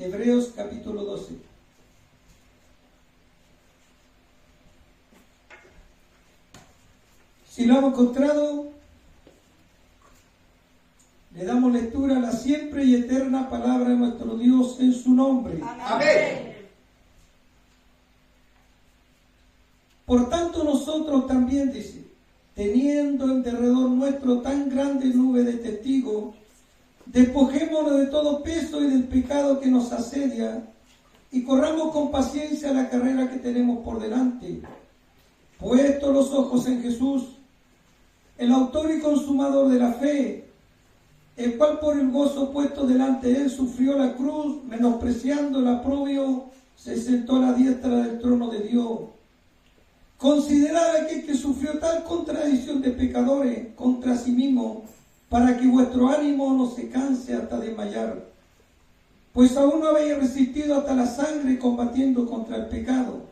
Hebreos capítulo 12. Si lo hemos encontrado, le damos lectura a la siempre y eterna palabra de nuestro Dios en su nombre. Amén. Por tanto nosotros también, dice, teniendo en derredor nuestro tan grande nube de testigos, despojémonos de todo peso y del pecado que nos asedia, y corramos con paciencia la carrera que tenemos por delante, puestos los ojos en Jesús, el autor y consumador de la fe, el cual por el gozo puesto delante de él sufrió la cruz, menospreciando el oprobio, se sentó a la diestra del trono de Dios. Considerad aquel que sufrió tal contradicción de pecadores contra sí mismo, para que vuestro ánimo no se canse hasta desmayar. Pues aún no habéis resistido hasta la sangre combatiendo contra el pecado.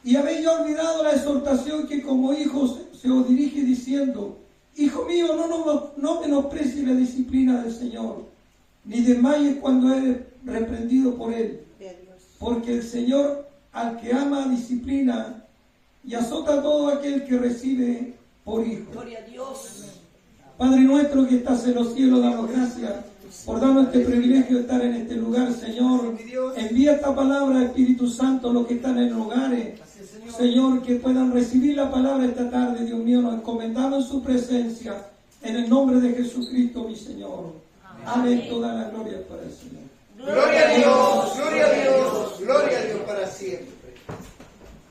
Y habéis ya olvidado la exhortación que como hijos se os dirige diciendo: Hijo mío, no menosprecies la disciplina del Señor, ni desmayes cuando eres reprendido por Él. Porque el Señor al que ama disciplina y azota a todo aquel que recibe por hijo. Gloria a Dios. Padre nuestro que estás en los cielos, damos gracias por darnos este privilegio de estar en este lugar, Señor. Envía esta palabra, Espíritu Santo, a los que están en los hogares. Señor, que puedan recibir la palabra esta tarde, Dios mío, nos encomendamos en su presencia, en el nombre de Jesucristo, mi Señor. Amén. Toda la gloria para el Señor. Gloria a Dios, gloria a Dios, gloria a Dios para siempre.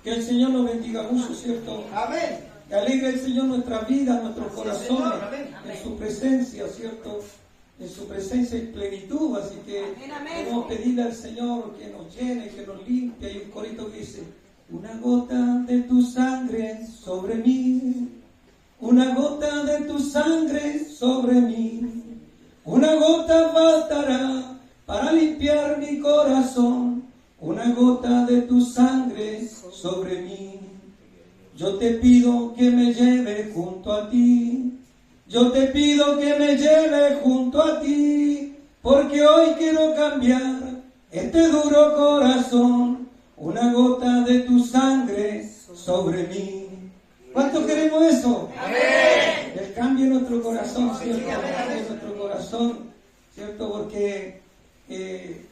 Que el Señor nos bendiga mucho, ¿cierto? Amén. Que alegre el Señor nuestra vida, nuestros corazones, Señor, amén. en su presencia, ¿cierto? En su presencia y plenitud. Así que debemos pedirle al Señor que nos llene, que nos limpie. Hay un corito que dice: una gota de tu sangre sobre mí, una gota de tu sangre sobre mí, una gota bastará para limpiar mi corazón, una gota de tu sangre sobre mí. Yo te pido que me lleve junto a ti, yo te pido que me lleve junto a ti, porque hoy quiero cambiar este duro corazón, una gota de tu sangre sobre mí. ¿Cuántos queremos eso? Amén. Que cambie nuestro corazón, ¿cierto? Que cambie nuestro corazón, ¿cierto? Porque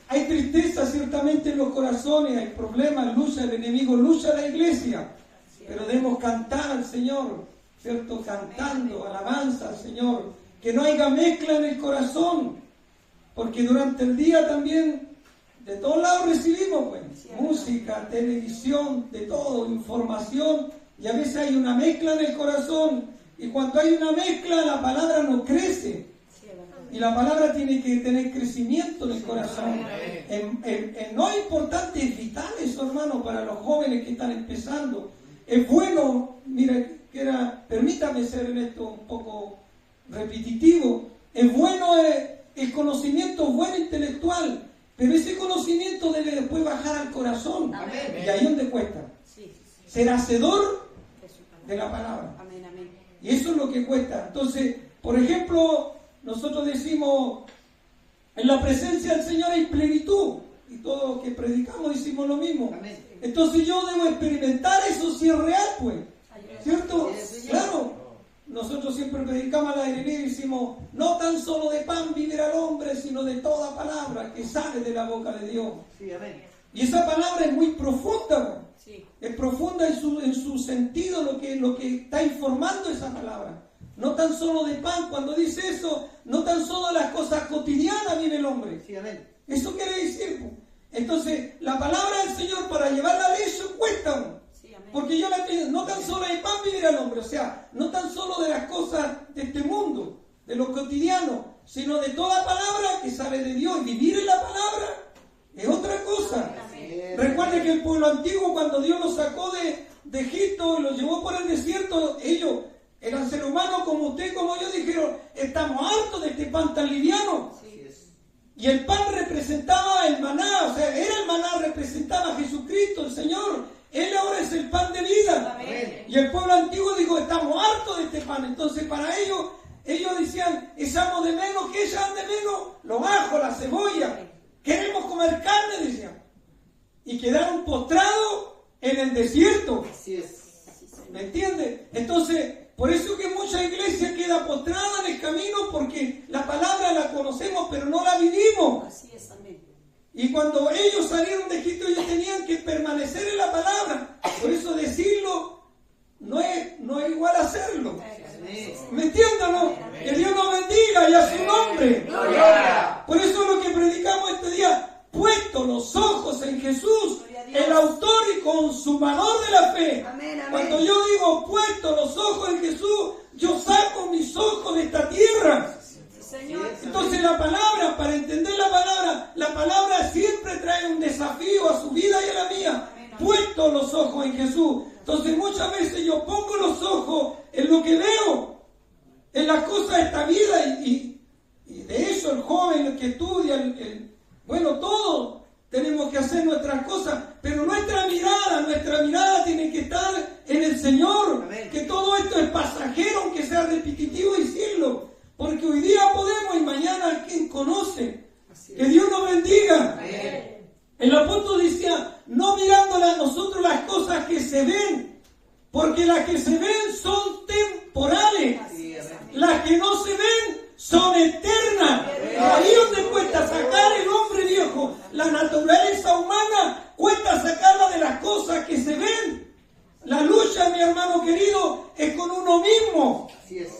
hay tristeza ciertamente en los corazones, hay problemas, lucha el enemigo, lucha la iglesia. Pero debemos cantar al Señor, ¿cierto? Cantando, alabanza al Señor. Que no haya mezcla en el corazón. Porque durante el día también, de todos lados recibimos, pues, música, televisión, de todo, información. Y a veces hay una mezcla en el corazón. Y cuando hay una mezcla, la palabra no crece. Y la palabra tiene que tener crecimiento en el corazón. No es importante, es vital eso, hermano, para los jóvenes que están empezando. Es bueno, mira, permítame ser en esto un poco repetitivo, es bueno el conocimiento bueno intelectual, pero ese conocimiento debe después bajar al corazón. Amén. Y ahí es donde cuesta. Ser hacedor de la palabra. Y eso es lo que cuesta. Entonces, por ejemplo, nosotros decimos, en la presencia del Señor hay plenitud. Y todos que predicamos decimos lo mismo. Amén. Entonces yo debo experimentar eso si es real, pues. ¿Cierto? Claro. Nosotros siempre predicamos al aire libre y decimos: no tan solo de pan vivirá el hombre, sino de toda palabra que sale de la boca de Dios. Sí, amén. Y esa palabra es muy profunda, Sí. es profunda en su sentido, lo que está informando esa palabra. No tan solo de pan, cuando dice eso, no tan solo de las cosas cotidianas vive el hombre. Sí, amén. Eso quiere decir, pues. Entonces, la palabra del Señor para llevarla a eso cuesta. Sí, amén. Porque yo la pido, no tan solo de pan vivirá el hombre, o sea, no tan solo de las cosas de este mundo, de lo cotidiano, sino de toda palabra que sale de Dios. Y vivir en la palabra es otra cosa. Amén. Recuerden que el pueblo antiguo, cuando Dios los sacó de Egipto y los llevó por el desierto, ellos eran seres humanos como usted, como yo, dijeron: estamos hartos de este pan tan liviano. Y el pan representaba el maná, o sea, era el maná, representaba a Jesucristo, el Señor. Él ahora es el pan de vida. Amén. Y el pueblo antiguo dijo: estamos hartos de este pan. Entonces para ellos decían: echamos de menos, ¿qué echan de menos? Los ajos, la cebolla. Queremos y quedaron postrados en el desierto. Así es. ¿Me entiende? Entonces, por eso que mucha iglesia queda postrada en el camino, porque la palabra la conocemos, pero no la vivimos. Así es, amén. Y cuando ellos salieron de Egipto, ellos tenían que permanecer en la palabra. Por eso decirlo no es igual a hacerlo. ¿Me entienden o no? Que Dios nos bendiga y a su nombre. Gloria. Por eso lo que predicamos este día, puesto los ojos en Jesús, el autor y consumador de la fe. Amén, amén. Cuando yo digo puesto los ojos en Jesús, yo saco mis ojos de esta tierra. Señor. Entonces la palabra, para entender la palabra siempre trae un desafío a su vida y a la mía. Puesto los ojos en Jesús. Entonces muchas veces yo pongo los ojos en lo que veo, en las cosas de esta vida, y de eso el joven, el que estudia, bueno, todos tenemos que hacer nuestras cosas, pero nuestra mirada tiene que estar en el Señor. Amén. Que todo esto es pasajero, aunque sea repetitivo decirlo, porque hoy día podemos y mañana quien conoce. Que Dios nos bendiga. Amén. El apóstol decía, no mirándolas a nosotros las cosas que se ven, porque las que se ven son temporales, Sí, amén. las que no se ven son eternas. Ahí donde cuesta sacar el hombre viejo, la naturaleza humana, cuesta sacarla de las cosas que se ven. La lucha, mi hermano querido, es con uno mismo. Así es.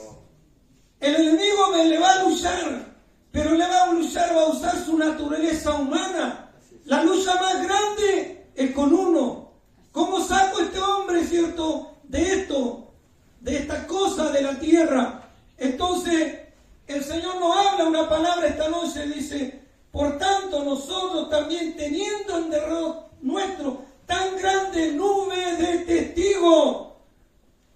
El enemigo le va a luchar, pero le va a luchar, va a usar su naturaleza humana. La lucha más grande es con uno. ¿Cómo saco a este hombre, cierto, de esto, de esta cosa de la tierra? Entonces, el Señor nos habla una palabra esta noche, dice, por tanto nosotros también teniendo en derredor nuestro tan grande nube de testigos.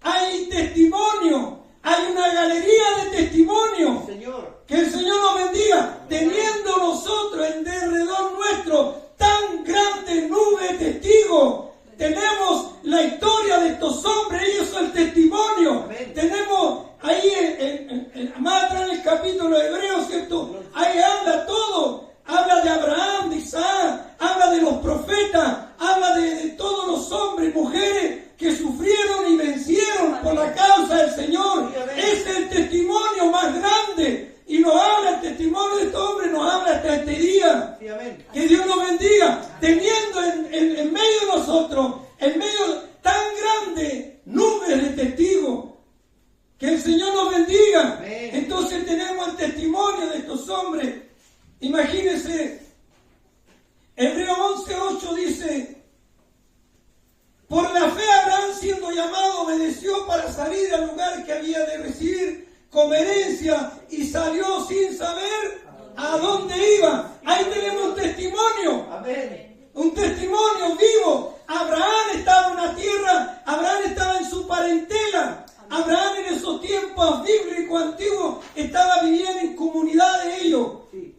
Hay testimonio, hay una galería de testimonio. Señor. Que el Señor nos bendiga, teniendo nosotros en derredor nuestro tan grande nube de testigos. Tenemos la historia de estos hombres, ellos son el testimonio. Amén. Tenemos ahí, más atrás en el capítulo de Hebreos, ¿cierto? Ahí habla todo. Habla de Abraham, de Isaac, habla de los profetas, habla de todos los hombres y mujeres que sufrieron y vencieron por la causa del Señor. Es el testimonio más grande. Y nos habla el testimonio de estos hombres, nos habla hasta este día. Sí, amén. Que Dios nos bendiga, teniendo en medio de nosotros, en medio tan grande nubes de testigos. Que el Señor nos bendiga. Amén. Entonces tenemos el testimonio de estos hombres. Imagínense, Hebreos 11:8 dice, por la fe Abraham siendo llamado obedeció para salir al lugar que había de recibir como herencia y salió sin saber a dónde iba. Ahí tenemos un testimonio. Amén. Un testimonio vivo. Abraham estaba en una tierra, Abraham estaba en su parentela. Abraham en esos tiempos bíblicos antiguos estaba viviendo en comunidad de ellos,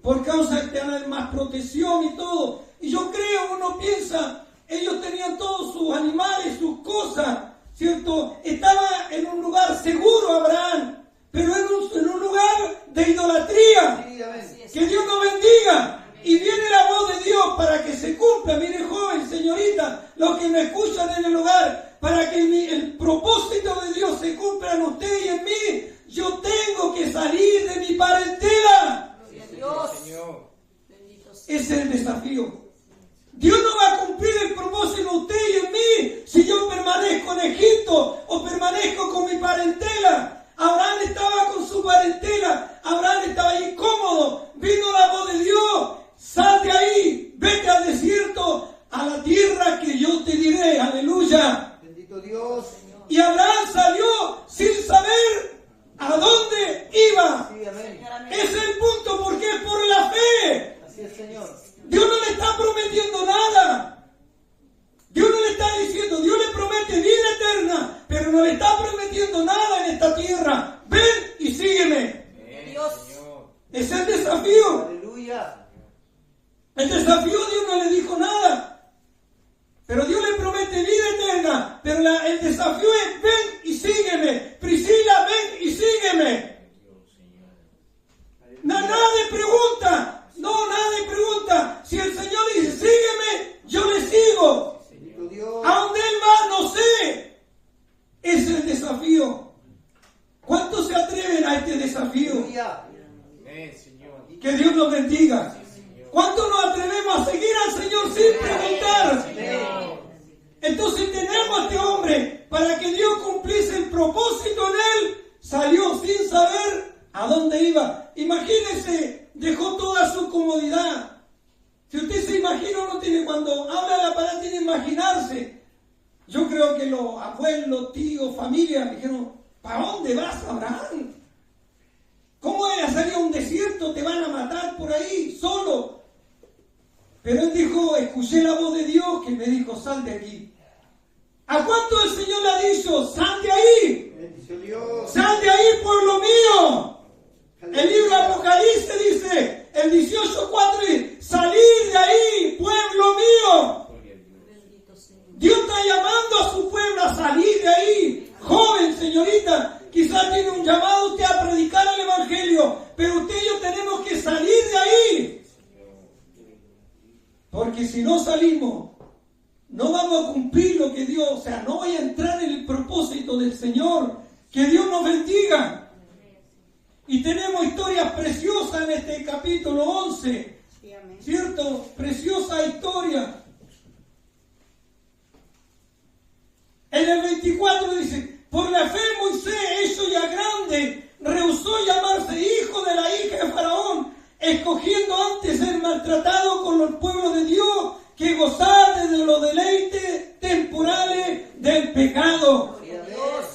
por causa de tener más protección y todo. Y yo creo, uno piensa, ellos tenían todos sus animales, sus cosas, ¿cierto? Estaba en un lugar seguro Abraham, pero en un lugar de idolatría. Sí, amén. Que Dios nos bendiga. Y viene la voz de Dios para que se cumpla. Mire, joven, señorita, los que me escuchan en el hogar, para que el propósito de Dios se cumpla en usted y en mí, yo tengo que salir de mi parentela. Gloria a Dios. Señor. Bendito sea. Ese es el desafío. Dios no va a cumplir el propósito en usted y en mí si yo permanezco en Egipto o permanezco con mi parentela. Abraham estaba con su parentela, Abraham estaba ahí cómodo, vino la voz de Dios, sal de ahí, vete al desierto, a la tierra que yo te diré, aleluya. Bendito Dios. Y Abraham salió sin saber a dónde iba. Sí, amén. Señor, amén. Ese es el punto, porque es por la fe. Así es, Señor. Dios no le está prometiendo nada. Dios no le está diciendo, Dios le promete vida eterna, pero no le está prometiendo nada en esta tierra. Ven y sígueme. Dios. Ese es el desafío. Aleluya. El desafío Dios no le dijo nada. Pero Dios le promete vida eterna. Pero el desafío es ven y sígueme. Priscila, ven y sígueme. Nadie pregunta. No, nadie pregunta. Si el Señor dice sígueme, yo le sigo. Aleluya. Que Dios nos bendiga. ¿Cuánto nos atrevemos a seguir al Señor sin preguntar? Entonces tenemos a este hombre, para que Dios cumpliese el propósito en él, salió sin saber a dónde iba. Imagínense, dejó toda su comodidad. Si usted se imagina, uno tiene, cuando habla la palabra, tiene que imaginarse. Yo creo que los abuelos, tíos, familia me dijeron, ¿para dónde vas, Abraham? ¿Cómo vas a salir a un desierto? Te van a matar por ahí, solo. Pero él dijo, escuché la voz de Dios que me dijo, sal de aquí. ¿A cuánto el Señor le ha dicho, sal de ahí? Bendice Dios. Sal de ahí, pueblo mío. El libro de Apocalipsis dice, el 18:4 dice, salir de ahí, pueblo mío. Bendito Señor. Dios está llamando a su pueblo a salir de ahí. Joven, señorita, quizás tiene un llamado usted a predicar el Evangelio, pero usted y yo tenemos que salir de ahí. Porque si no salimos, no vamos a cumplir lo que Dios, o sea, no voy a entrar en el propósito del Señor. Que Dios nos bendiga. Y tenemos historias preciosas en este capítulo 11. Sí, amén. ¿Cierto? Preciosa historia. En el 24 dice, por la fe Moisés, hecho ya grande, rehusó llamarse hijo de la hija de Faraón, escogiendo antes ser maltratado con los pueblos de Dios que gozar de los deleites temporales del pecado.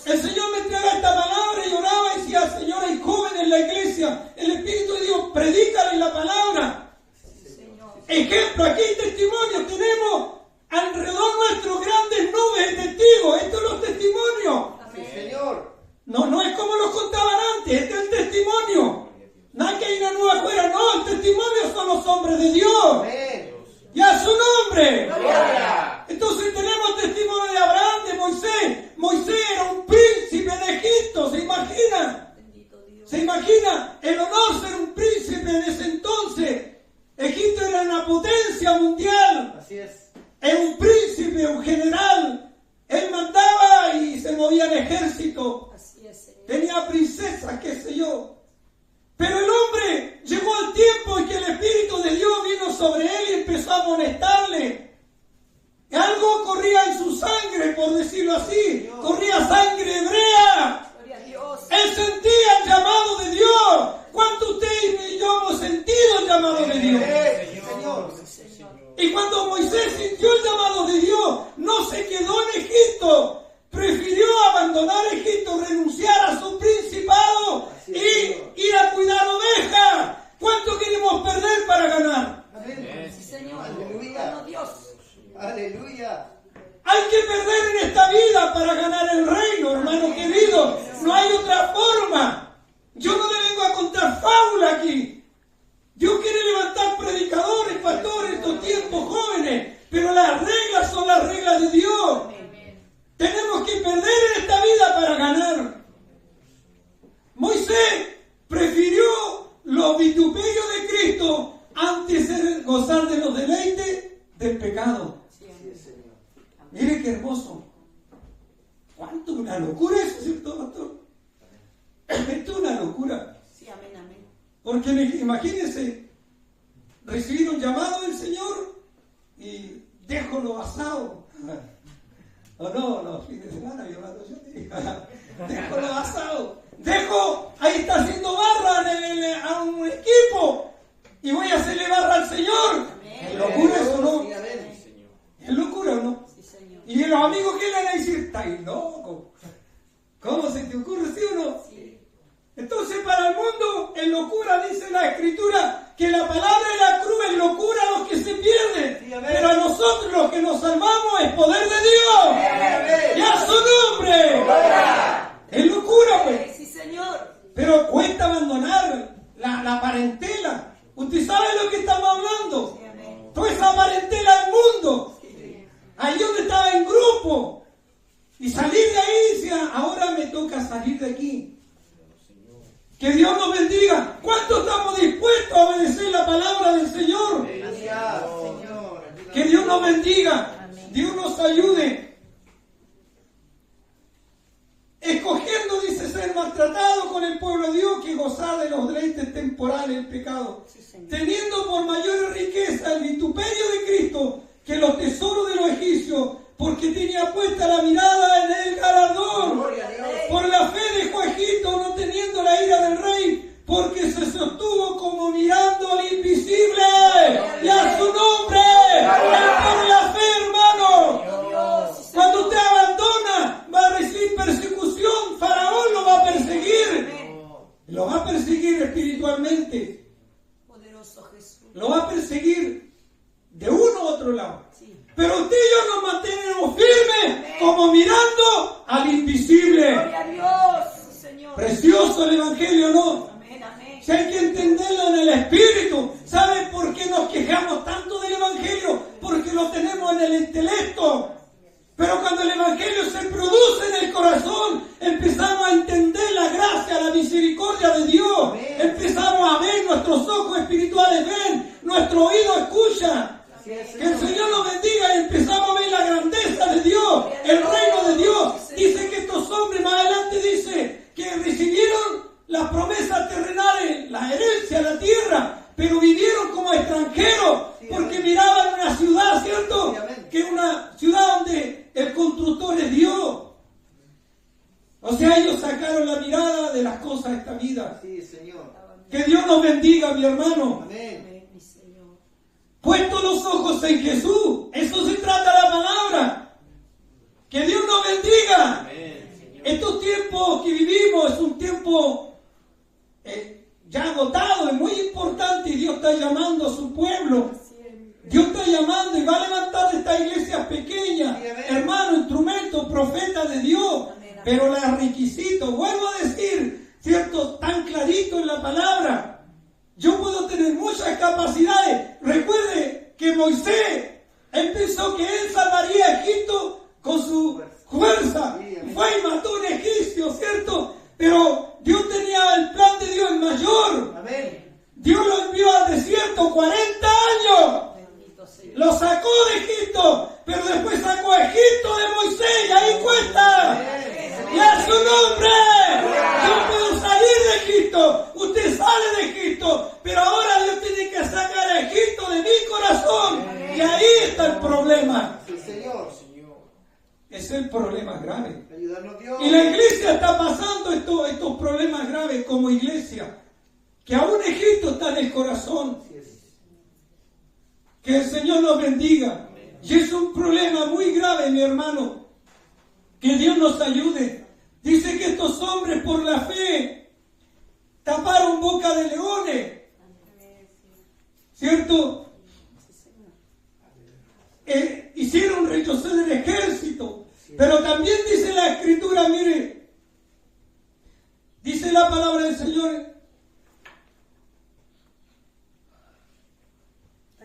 El Señor me traga esta palabra y oraba y decía, Señor, hay jóvenes en la iglesia, el Espíritu de Dios, predícale la palabra. Señor. Ejemplo, aquí hay testimonios, tenemos alrededor nuestro grandes nubes de testigos, estos son los testimonios. Sí, Señor. No es como los contaban antes, este es el testimonio. Nada que hay una nueva afuera, no, el testimonio son los hombres de Dios. Amén. Y a su nombre. Gloria. Entonces tenemos testimonio de Abraham, de Moisés. Moisés era un príncipe de Egipto, ¿se imagina? Bendito Dios. ¿Se imagina el honor ser un príncipe en ese entonces? Egipto era una potencia mundial. Así es. Era un príncipe, un general. Él mandaba y se movía en ejército. Así es, Señor. Tenía princesas, qué sé yo. Pero el hombre llegó al tiempo en que el Espíritu de Dios vino sobre él y empezó a amonestarle. Algo corría en su sangre, por decirlo así. Corría sangre hebrea. Gloria a Dios. Él sentía el llamado de Dios. ¿Cuánto usted y yo hemos sentido el llamado de Dios? Señor. Señor. Y cuando Moisés sintió el llamado de Dios, no se quedó en Egipto. Prefirió abandonar Egipto, renunciar a su principado y ir a cuidar ovejas. ¿Cuánto queremos perder para ganar? Amén. Sí, Señor. Aleluya. Bueno, Dios. Aleluya. Hay que perder en esta vida para ganar el reino, hermano querido. No hay otra forma. Yo no le vengo a contar fábula aquí. Dios quiere levantar predicadores, pastores, estos tiempos jóvenes, pero las reglas son las reglas de Dios. Tenemos que perder en esta vida para ganar. Moisés prefirió los vituperios de Cristo antes de gozar de los deleites del pecado. Sí, amén. Mire qué hermoso. ¿Cuánto? Una locura eso, ¿cierto, pastor? Esto es una locura. Sí, amén, amén. Porque imagínense, recibir un llamado del Señor y dejo lo asado. O no, los fines de semana, yo dejo lo asado. Dejo, ahí está haciendo barra a un equipo y voy a hacerle barra al Señor. Amén. ¿Es locura eso, no? Sí, amén. ¿Es locura o no? Sí, Señor. Y los amigos que le van a decir, estáis loco. ¿Cómo se te ocurre, sí o no? Sí. Entonces para el mundo es locura, dice la Escritura, que la palabra de la cruz es locura a los que se pierden. Sí, amén. Pero a nosotros los que nos salvamos es poder de Dios. Amén. Y a su nombre. Es locura, pues. Sí, Señor. Pero cuesta abandonar la parentela. Usted sabe de lo que estamos hablando. Sí, amén. Toda esa parentela del mundo. Sí. Ahí donde estaba en grupo. Y salir de ahí, decía, ahora me toca salir de aquí. Que Dios nos bendiga. ¿Cuánto estamos dispuestos a obedecer la palabra del Señor? Gracias, Señor. Que Dios nos bendiga. Amén. Dios nos ayude. Escogiendo, dice, ser maltratado con el pueblo de Dios que gozar de los temporal el pecado, Sí, Señor. teniendo por mayor riqueza el vituperio de Cristo que los tesoros de los egipcios, porque tenía puesta la mirada en el galardón. Gloria a Dios. Por la fe dejó a Egipto, no teniendo la ira del rey, porque se sostuvo como mirando al invisible y a su nombre. Es por la fe, hermano. Dios, sí, Cuando Señor. usted abandona, va a recibir persecución. Faraón lo va a perseguir. Lo va a perseguir espiritualmente. Poderoso Jesús. Lo va a perseguir de uno u otro lado. Sí. Pero usted y yo nos mantenemos firmes como mirando al invisible. Gloria a Dios, Señor. Precioso el Evangelio, ¿no? Amén, amén. Si hay que entenderlo en el Espíritu. ¿Saben por qué nos quejamos tanto del Evangelio? Porque lo tenemos en el intelecto. Pero cuando el Evangelio se produce en el corazón, empezamos a entender la gracia, la misericordia de Dios. Empezamos a ver, nuestros ojos espirituales ven, nuestro oído escucha. Así es, Que el Señor nos bendiga y empezamos a ver la grandeza de Dios, el reino de Dios. Dice que estos hombres, más adelante dice, que recibieron las promesas terrenales, la herencia, la tierra, pero vivieron como extranjeros, porque miraban una ciudad, ¿cierto? Que es una ciudad donde el constructor es Dios. O sea, ellos sacaron la mirada de las cosas de esta vida. Sí, Señor. Que Dios nos bendiga, mi hermano. Amén. Amén, mi Señor. Puesto los ojos en Jesús. Eso se trata la palabra. Que Dios nos bendiga. Amén. Estos tiempos que vivimos es un tiempo ya agotado, es muy importante y Dios está llamando a su pueblo. Dios está llamando y va a levantar estas iglesias pequeñas, hermanos, instrumentos, profetas de Dios. Pero los requisitos, vuelvo a decir, ¿cierto? Tan clarito en la palabra. Yo puedo tener muchas capacidades. Recuerde que Moisés, él pensó que él salvaría a Egipto con su fuerza. Fue y mató a un egipcio, ¿cierto? Pero Dios tenía el plan de Dios mayor. Amén. Dios lo envió al desierto 40 años. Bendito Señor. Lo sacó de Egipto, pero después sacó a Egipto de Moisés y ahí cuesta. Y a su nombre. Yo puedo salir de Egipto. Usted sale de Egipto. Pero ahora Dios tiene que sacar a Egipto de mi corazón. Y ahí está el problema. Sí, Señor. Es el problema grave. Ayudarnos, Dios. Y la iglesia está pasando estos problemas graves como iglesia. Que aún Egipto está en el corazón. Así es. Que el Señor nos bendiga. Y es un problema muy grave, mi hermano. Que Dios nos ayude. Dice que estos hombres por la fe taparon boca de leones. ¿Cierto? Hicieron retroceder el ejército. Pero también dice la Escritura, mire, dice la palabra del Señor,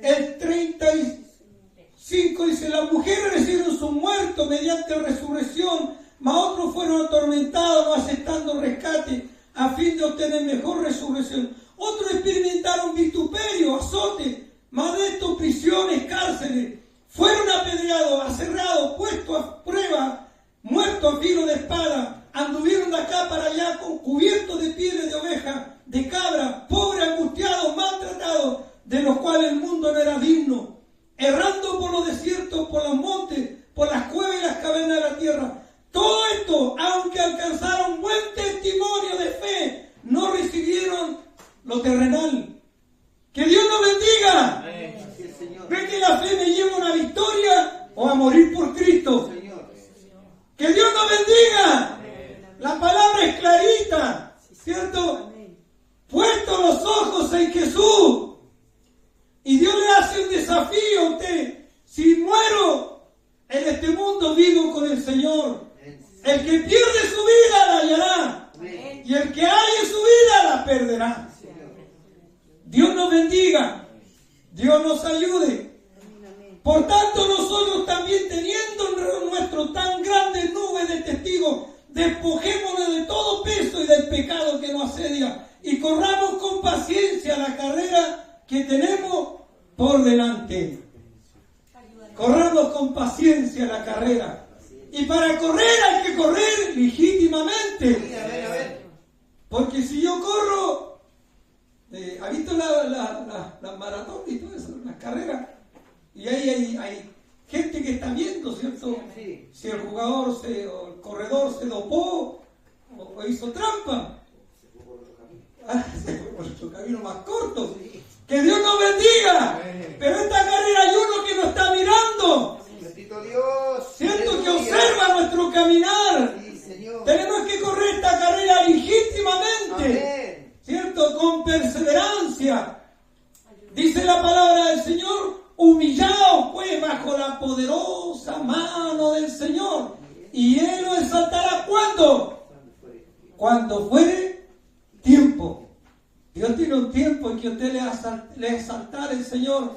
el 35 dice, las mujeres recibieron su muerto mediante resurrección, mas otros fueron atormentados no aceptando rescate a fin de obtener mejor resurrección. Otros experimentaron vituperio, azote, mas de estos prisiones, cárceles. Fueron apedreados, aserrados, puestos a prueba, muertos a filo de espada. Anduvieron de acá para allá cubiertos de pieles de oveja, de cabra, pobres, angustiados, maltratados, de los cuales el mundo no era digno. Errando por los desiertos, por los montes, por las cuevas y las cavernas de la tierra. Todo esto, aunque alcanzaron buen testimonio de fe, no recibieron lo terrenal. ¡Que Dios nos bendiga! Amén. Así es, Señor. ¿Ve que la fe me lleva a una victoria o a morir por Cristo? Señor. ¡Que Dios nos bendiga! La palabra es clarita, ¿cierto? Amén. Puesto los ojos en Jesús. Y Dios le hace un desafío a usted. Si muero en este mundo, vivo con el Señor. El que pierde su vida la hallará. Amén. Y el que halle su vida la perderá. Dios nos bendiga. Dios nos ayude. Por tanto, nosotros también, teniendo en nuestro tan grande nube de testigos, despojémonos de todo peso y del pecado que nos asedia y corramos con paciencia la carrera que tenemos por delante. Corramos con paciencia la carrera. Y para correr hay que correr legítimamente. Amén, amén. Porque si yo corro la maratón y todo eso, las carreras. Y ahí hay gente que está viendo, ¿cierto? Sí. Si el jugador o el corredor se dopó o hizo trampa. Se fue por otro camino más corto. Que Dios nos bendiga. Amén. Pero esta carrera hay uno que nos está mirando. Bendito Dios. ¿Cierto? Que Aleluya. observa nuestro caminar. Sí, Señor. Tenemos que correr esta carrera legítimamente. Amén. ¿Cierto? Con perseverancia. Dice la palabra del Señor, humillaos pues bajo la poderosa mano del Señor. Y Él lo exaltará ¿cuándo? Cuando fuere tiempo. Dios tiene un tiempo en que usted le exaltará el Señor.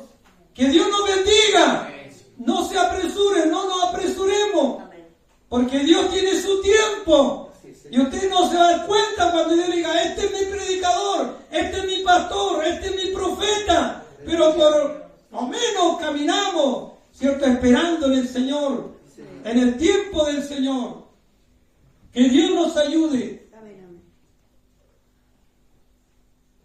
Que Dios nos bendiga. No se apresure, no nos apresuremos. Porque Dios tiene su tiempo. Y usted no se va a dar cuenta cuando Dios diga, este es mi predicador, este es mi pastor, este es mi profeta. Pero por lo menos caminamos, ¿cierto? Esperando en el Señor, en el tiempo del Señor. Que Dios nos ayude.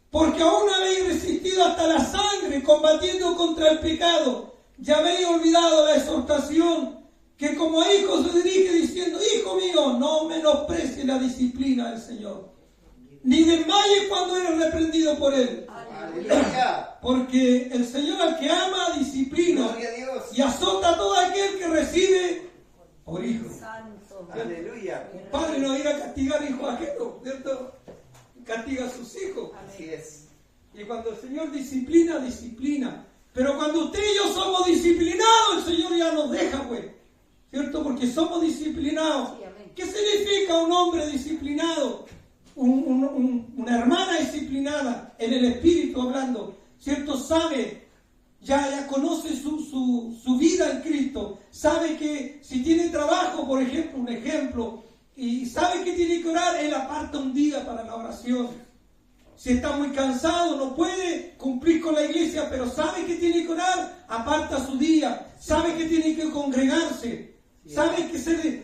Porque aún habéis resistido hasta la sangre, combatiendo contra el pecado. Ya habéis olvidado la exhortación que como a hijos se dirige diciendo, hijo mío, no menosprecies la disciplina del Señor, ni desmayes cuando eres reprendido por Él. Aleluya. Porque el Señor al que ama disciplina Gloria a Dios. y azota a todo aquel que recibe por hijo. Santo. Aleluya. Un padre no irá a castigar a hijos ajenos, ¿cierto? Castiga a sus hijos. Así es. Y cuando el Señor disciplina, disciplina. Pero cuando usted y yo somos disciplinados, el Señor ya nos deja, pues. ¿Cierto? Porque somos disciplinados. Sí, amén. ¿Qué significa un hombre disciplinado? Una hermana disciplinada, en el espíritu hablando, ¿cierto? Sabe, ya conoce su vida en Cristo. Sabe que si tiene trabajo, por ejemplo, un ejemplo, y sabe que tiene que orar, él aparta un día para la oración. Si está muy cansado, no puede cumplir con la iglesia, pero sabe que tiene que orar, aparta su día. Sabe que tiene que congregarse. Sabe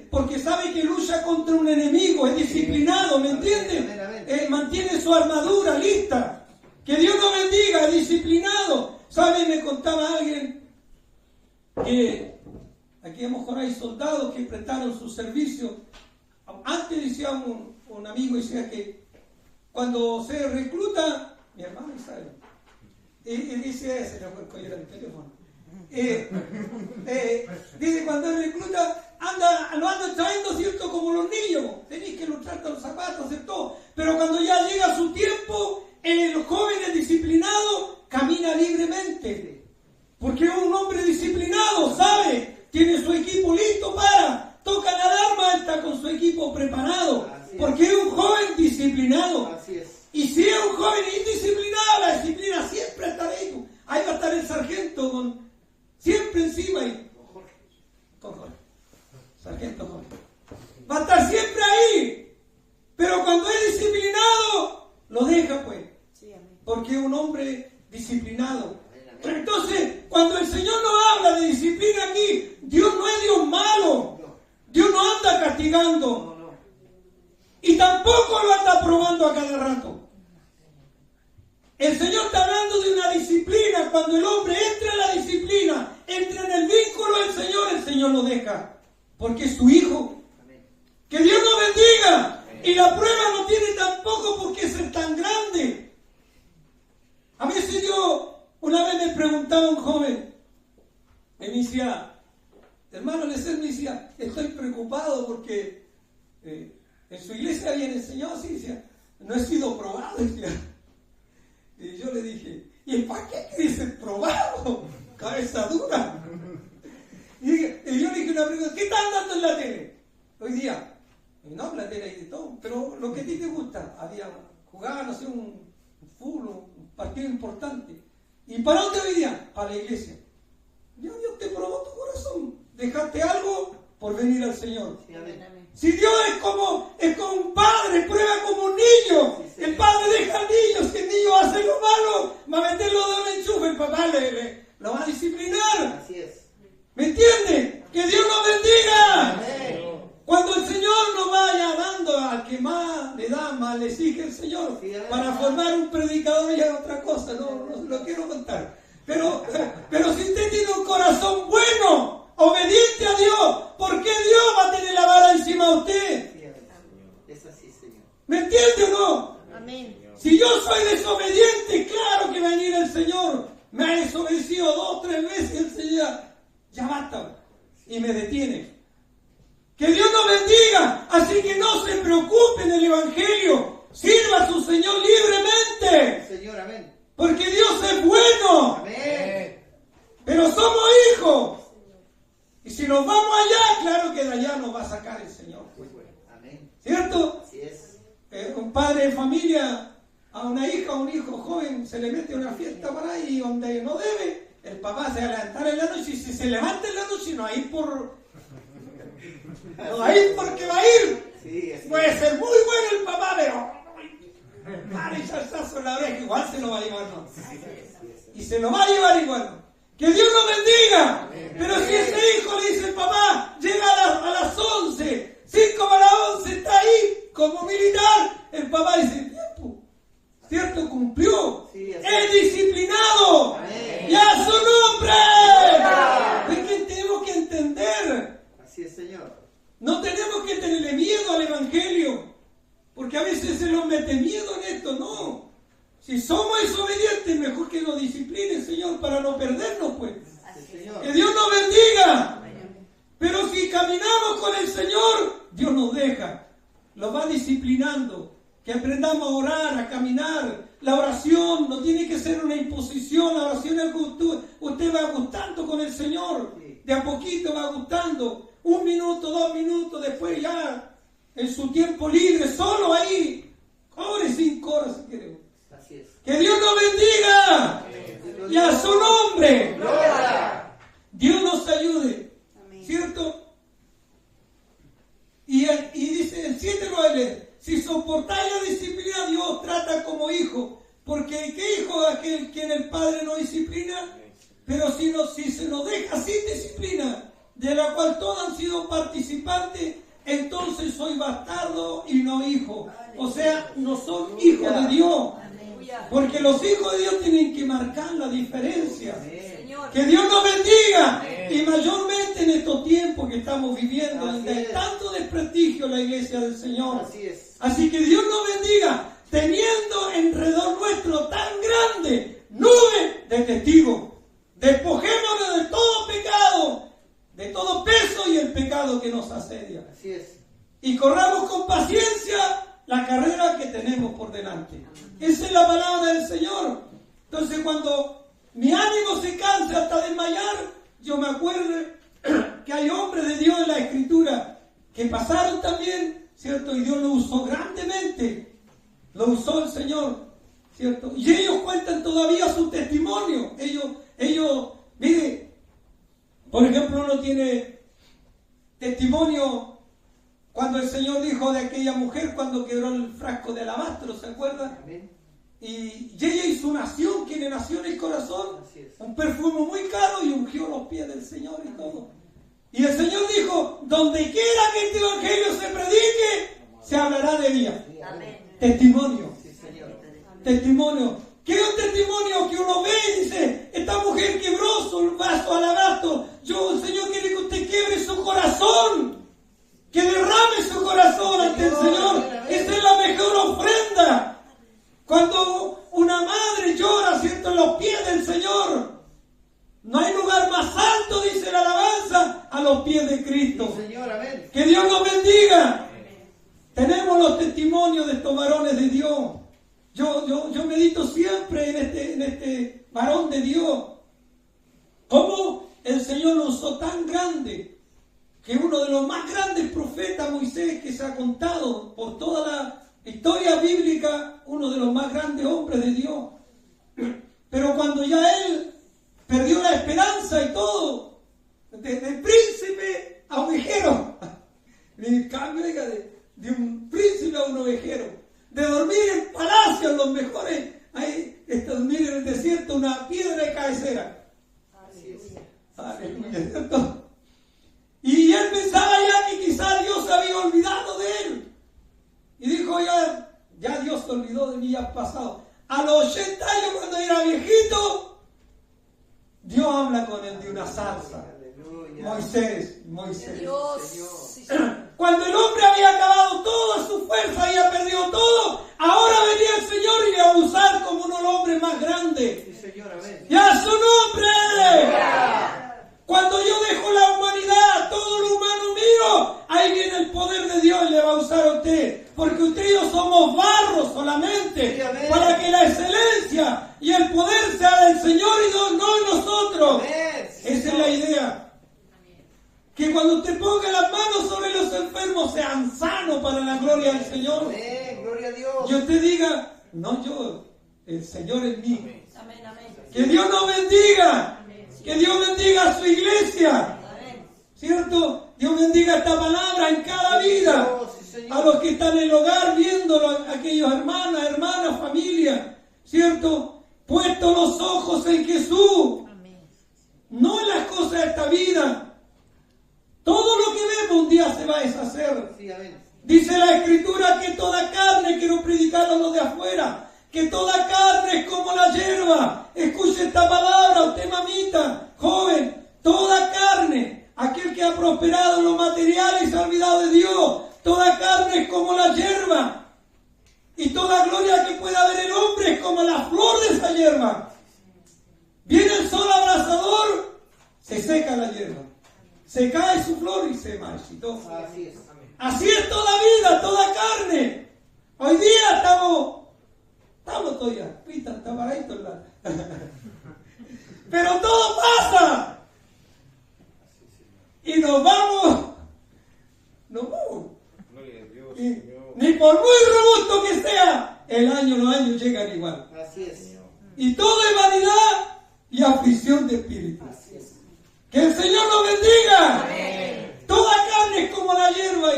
porque sabe que lucha contra un enemigo, es disciplinado, ¿me entienden? Mantiene su armadura lista. Que Dios nos bendiga, es disciplinado. ¿Sabe? Me contaba alguien que aquí a lo mejor hay soldados que prestaron su servicio. Antes decía un amigo, decía que cuando se recluta, mi hermano Isabel, y dice, se le fue el collar del teléfono. Dice, cuando el recluta lo anda trayendo, ¿cierto? Como los niños, tenéis que luchar con los zapatos, hacer todo. Pero cuando ya llega su tiempo, los jóvenes disciplinados camina libremente. Porque es un hombre disciplinado, ¿sabe? Tiene su equipo listo toca la alarma, está con su equipo preparado. Porque es un joven disciplinado. Así es. Y si es un joven indisciplinado, la disciplina siempre está ahí. Ahí va a estar el sargento siempre encima ahí. Con Jorge. Sargento Jorge. Va a estar siempre ahí. Pero cuando es disciplinado, lo deja pues. Sí, amén. Porque es un hombre disciplinado. Entonces, cuando el Señor nos habla de disciplina aquí, Dios no es Dios malo. Dios no anda castigando. Y tampoco lo anda probando a cada rato. El Señor está hablando de una disciplina. Cuando el hombre entra en la disciplina, entra en el vínculo del Señor, el Señor lo deja. Porque es su hijo. Que Dios nos bendiga. Y la prueba no tiene tampoco por qué ser tan grande. A veces una vez me preguntaba un joven, me decía, hermano Lecer, me decía, estoy preocupado porque en su iglesia habían enseñado así, decía, no he sido probado, decía. Y yo le dije, ¿y para qué dice probado? Cabeza dura. Y yo le dije una pregunta, ¿qué están dando en la tele hoy día? Y no, en la tele hay de todo, pero lo que a ti te gusta, jugaban, no sé, un fútbol, un partido importante. ¿Y para dónde hoy día? Para la iglesia. Dios te probó tu corazón. Dejaste algo por venir al Señor. Sí, amén. Si Dios es como un padre, prueba como un niño. El padre deja al niño. Si el niño hace lo malo, va a meterlo de un enchufe. El papá lo va a disciplinar. Así es. ¿Me entiende? Que Dios nos bendiga. Amén. Cuando el Señor nos vaya dando al que más le da, más le exige el Señor. Para formar un predicador ya es otra cosa, no lo quiero contar. Pero si usted tiene un corazón bueno, obediente a Dios, ¿por qué Dios va a tener la vara encima de usted? Es así, Señor. ¿Me entiende o no? Amén. Si yo soy desobediente, claro que va a venir el Señor. Me ha desobedecido 2 o 3 veces y el Señor ya basta y me detiene. Que Dios nos bendiga. Así que no se preocupe en el Evangelio. Sirva a su Señor libremente. Señor, amén. Porque Dios es bueno. Amén. Pero somos hijos. Y si nos vamos allá, claro que de allá nos va a sacar el Señor. Muy bueno. Amén. ¿Cierto? Así es. Un padre de familia a una hija o un hijo joven se le mete a una fiesta por ahí donde no debe. El papá se va a levantar en la noche y si se levanta en la noche no va a ir no va a ir porque va a ir. Sí, así Puede es. ser muy bueno el papá, pero para y charzazo en la oreja igual se lo va a llevar, ¿no? Y se lo va a llevar igual, ¿no? Que Dios nos bendiga. Pero si ese hijo le dice el papá, llega a las 11, 5 para las 11 está ahí como militar, el papá dice, tiempo, ¿cierto? Cumplió. Sí, así Es disciplinado. Amén. ¡Y a su nombre! Es que tenemos que entender. Así es, Señor. No tenemos que tenerle miedo al Evangelio, porque a veces se nos mete miedo en esto, no. Si somos desobedientes, mejor que nos discipline el Señor para no perdernos, pues. Sí, Señor. Que Dios nos bendiga. Pero si caminamos con el Señor, Dios nos deja, lo va disciplinando. Que aprendamos a orar, a caminar. La oración no tiene que ser una imposición, la oración es que usted va gustando con el Señor. De a poquito va gustando. 1 minuto, 2 minutos, después ya en su tiempo libre, solo ahí. Ore 5 horas si queremos. Así es. Que Dios nos bendiga. Y a su nombre. Gloria. Dios nos ayude. Amén. ¿Cierto? Y dice el 7 lo va a leer. Si soportáis la disciplina, Dios trata como hijo. Porque ¿qué hijo es aquel quien el Padre no disciplina? Pero si se nos deja sin disciplina, de la cual todos han sido participantes, entonces soy bastardo y no hijo. O sea, no son hijos de Dios. Aleluya. Porque los hijos de Dios tienen que marcar la diferencia. Señor. Que Dios nos bendiga. Y mayormente en estos tiempos que estamos viviendo, donde hay tanto desprestigio en la iglesia del Señor. Así es. Así que Dios nos bendiga, teniendo alrededor nuestro tan grande nube de testigos. Despojémonos de todo pecado, de todo peso y el pecado que nos asedia. Así es. Y corramos con paciencia la carrera que tenemos por delante. Esa es la palabra del Señor. Entonces cuando mi ánimo se cansa hasta desmayar, yo me acuerdo que hay hombres de Dios en la Escritura que pasaron también, ¿cierto? Y Dios lo usó grandemente. Lo usó el Señor, ¿cierto? Y ellos cuentan todavía su testimonio. Ellos, mire, por ejemplo, uno tiene testimonio cuando el Señor dijo de aquella mujer cuando quebró el frasco de alabastro, ¿se acuerdan? Amén. Y ella hizo una acción que le nació en el corazón, Así es. un perfume muy caro y ungió los pies del Señor y todo. Y el Señor dijo, donde quiera que este evangelio se predique, se hablará de ella. Amén. Testimonio, Sí, Señor. testimonio. ¿Qué es un testimonio que uno ve y dice, esta mujer quebró su vaso alabastro? El Señor quiere que usted quiebre su corazón, que derrame su corazón ante el Señor. Esa es la mejor ofrenda. Cuando una madre llora, ¿cierto?, en los pies del Señor. No hay lugar más alto, dice la alabanza, a los pies de Cristo. Sí, Señor, amén. Que Dios nos bendiga. Tenemos los testimonios de estos varones de Dios. Yo medito siempre en este varón de Dios. Cómo el Señor lo usó tan grande, que uno de los más grandes profetas, Moisés, que se ha contado por toda la historia bíblica, uno de los más grandes hombres de Dios. Pero cuando ya él perdió la esperanza y todo, de príncipe a ovejero, el cambio de un príncipe a un ovejero, de dormir en palacios, los mejores, ahí, dormir en el desierto, una piedra de cabecera. Así es. Aleluya, ¿cierto? Y él pensaba ya que quizás Dios había se olvidó de mí ya pasado. A los 80 años, cuando era viejito, Dios habla con él de una zarza. Moisés. Dios. Sí, Señor. Cuando el hombre había acabado toda su fuerza, había perdido todo, ahora venía el Señor y le iba a usar como uno de los hombres más grandes. Sí, Señor, amén. ¡Y a su nombre! Cuando yo dejo la humanidad, todo lo humano mío, ahí viene el poder de Dios y le va a usar a usted. Porque usted y yo somos barro solamente, Sí, amén. para que la excelencia y el poder sea del Señor y no en nosotros. Amén. Sí, Esa es Señor. la idea. Que cuando usted ponga las manos sobre los enfermos sean sanos para la gloria del Señor. Amén, gloria a Dios. Y usted diga, no yo, el Señor es mío. Amén, amén. Que Dios nos bendiga. Que Dios bendiga a su iglesia. Amén. ¿Cierto? Dios bendiga esta palabra en cada vida. Sí, Señor. A los que están en el hogar viéndolo, a aquellos hermanas, familia. ¿Cierto? Puesto los ojos en Jesús. Amén. No en las cosas de esta vida. Todo lo que vemos un día se va a deshacer. Sí, amén. Dice la Escritura que toda carne, quiero predicarlo a los de afuera, que toda carne es como la hierba. Escuche esta palabra, usted mamita, joven, toda carne, aquel que ha prosperado en lo material y se ha olvidado de Dios, toda carne es como la hierba. Y toda gloria que pueda haber el hombre es como la flor de esa hierba. Viene el sol abrasador, se seca la hierba. Se cae su flor y se marchitó. Así es. Amén. Así es toda vida, toda carne. Hoy día estamos todavía, está paradito en la... Pero todo pasa. Y nos vamos. Y ni por muy robusto que sea, los años llegan igual. Así es. Y todo es vanidad y aflicción de espíritu. Así es. Que el Señor nos bendiga. Amén. Toda carne es como la hierba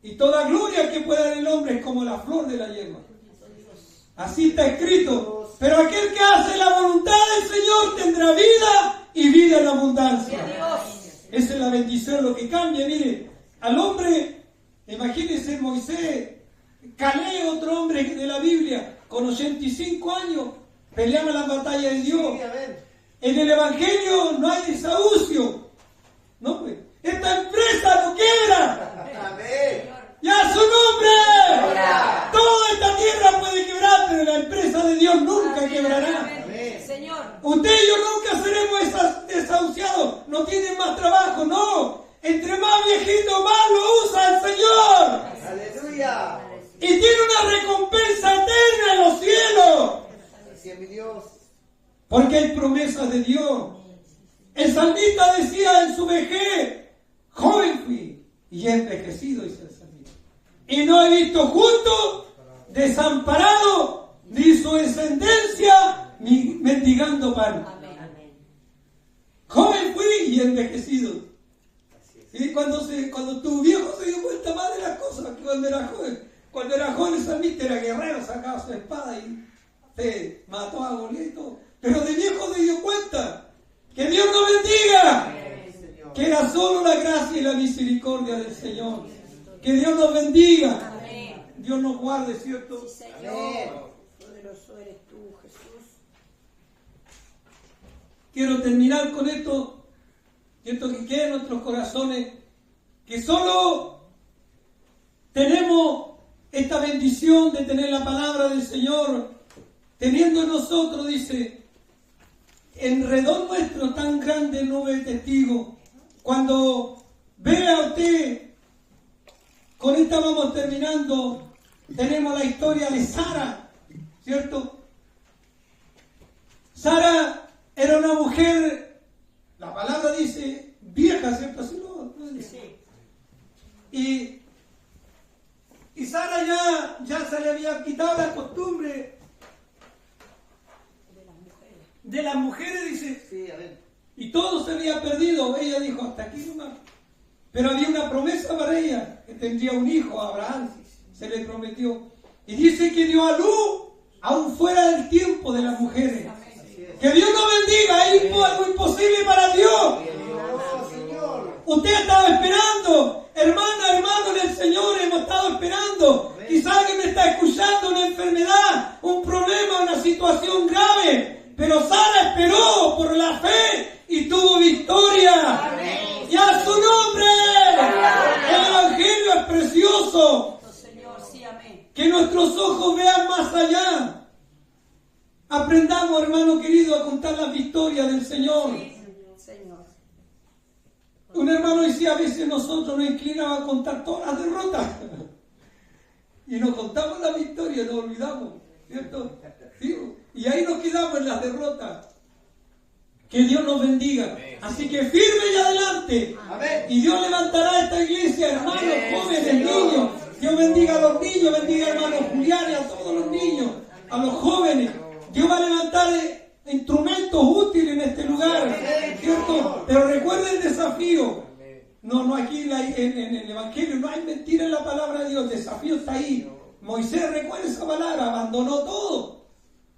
y toda gloria que pueda dar el hombre es como la flor de la hierba. Así está escrito. Pero aquel que hace la voluntad del Señor tendrá vida y vida en abundancia. Dios. Esa es la bendición, lo que cambia. Mire, al hombre, imagínense Moisés, Caleb, otro hombre de la Biblia, con 85 años, peleaba la batalla de Dios. Sí, amén. En el Evangelio no hay desahucio. No, pues. Esta empresa no quiebra. Amén. ¡Y a su nombre! Gloria. Toda esta tierra puede quebrar, pero la empresa de Dios nunca Amén, quebrará. amén. Señor. Usted y yo nunca seremos desahuciados. No tienen más trabajo, no. Entre más viejito, más lo usa el Señor. Aleluya. Y tiene una recompensa eterna en los cielos. Así es mi Dios. Porque hay promesas de Dios. El salmista decía en su vejez, joven fui y he envejecido, dice el salmista. Y no he visto justo, desamparado, ni su descendencia, ni mendigando pan. Amén. Joven fui y he envejecido. Y cuando tu viejo se dio cuenta más de las cosas que cuando era joven. Cuando era joven el salmista era guerrero, sacaba su espada y te mató a Goliat. Pero de viejo se dio cuenta. ¡Que Dios nos bendiga! Señor. Que era solo la gracia y la misericordia del Señor. Que Dios nos bendiga. Amén. Dios nos guarde, ¿cierto? Sí, Señor. Poderoso eres tú, Jesús. Quiero terminar con esto que quede en nuestros corazones, que solo tenemos esta bendición de tener la palabra del Señor, teniendo en nosotros, dice, en redón nuestro tan grande nube de testigos. Cuando vea usted, con esta vamos terminando, tenemos la historia de Sara, ¿cierto? Sara era una mujer, la palabra dice vieja, ¿cierto? Así no dice. Y Sara ya se le había quitado la costumbre de las mujeres, dice, Sí, amén. y todo se había perdido. Ella dijo, hasta aquí nomás. Pero había una promesa para ella, que tendría un hijo, Abraham, se le prometió. Y dice que dio a luz, aún fuera del tiempo de las mujeres. Así es. Que Dios nos bendiga, hay algo imposible para Dios. Oh, Señor. Usted estaba esperando, hermano, en el Señor hemos estado esperando. Quizá alguien me está escuchando en Pero Sara esperó por la fe y tuvo victoria. Amén. ¡Y a su nombre! El Evangelio es precioso. Señor, sí, amén. Que nuestros ojos vean más allá. Aprendamos, hermano querido, a contar las victorias del Señor. Señor. Un hermano decía, a veces nosotros nos inclinamos a contar todas las derrotas. Y nos contamos la victoria, nos olvidamos. ¿Cierto? ¿Sí? Y ahí nos quedamos en las derrotas. Que Dios nos bendiga. Así que firme y adelante. Amén. Y Dios levantará esta iglesia, hermanos, jóvenes, niños. Dios bendiga a los niños, bendiga a hermanos Julián y a todos los niños, a los jóvenes. Dios va a levantar instrumentos útiles en este lugar, ¿cierto? Pero recuerden el desafío. No, aquí en el Evangelio no hay mentira en la palabra de Dios. El desafío está ahí. Moisés, recuerda esa palabra, abandonó todo.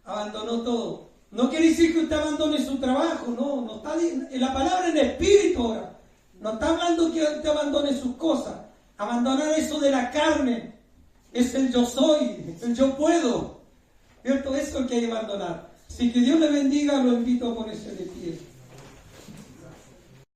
Abandonó todo. No quiere decir que usted abandone su trabajo, no está en la palabra en espíritu ahora. No está hablando que usted abandone sus cosas. Abandonar eso de la carne es el yo soy, el yo puedo. ¿Cierto? Eso es lo que hay que abandonar. Así que Dios le bendiga, lo invito a ponerse de pie.